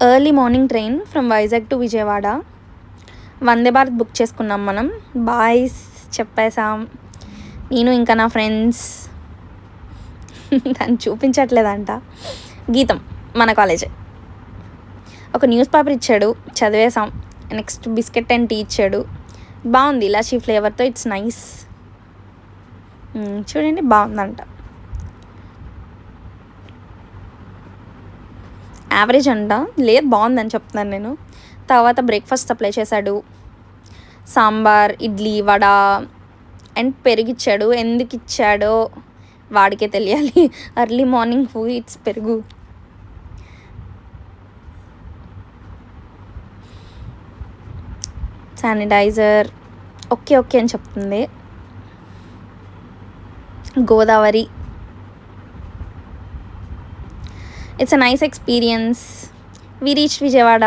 Early morning train from Vizag to Vijayawada. Vande Bharat book చేసుకున్నాం మనం. Boys చెప్పేసాం, నేను ఇంకా నా ఫ్రెండ్స్. దాన్ని చూపించట్లేదంట. గీతం మన కాలేజే. ఒక న్యూస్ పేపర్ ఇచ్చాడు, చదివేసాం. నెక్స్ట్ బిస్కెట్ అండ్ టీ ఇచ్చాడు. బాగుంది, ఇలాచీ ఫ్లేవర్తో. It's nice. చూడండి, బాగుందంట. యావరేజ్ అంట, లేదు బాగుందని చెప్తున్నాను నేను. తర్వాత బ్రేక్ఫాస్ట్ సప్లై చేశాడు. సాంబార్, ఇడ్లీ, వడ అండ్ పెరుగు ఇచ్చాడు. ఎందుకు ఇచ్చాడో వాడికే తెలియాలి. ఎర్లీ మార్నింగ్ హూ ఇట్స్ పెరుగు. శానిటైజర్ ఓకే ఓకే అని చెప్తుంది. Godavari. It's a nice experience. We reach Vijayawada.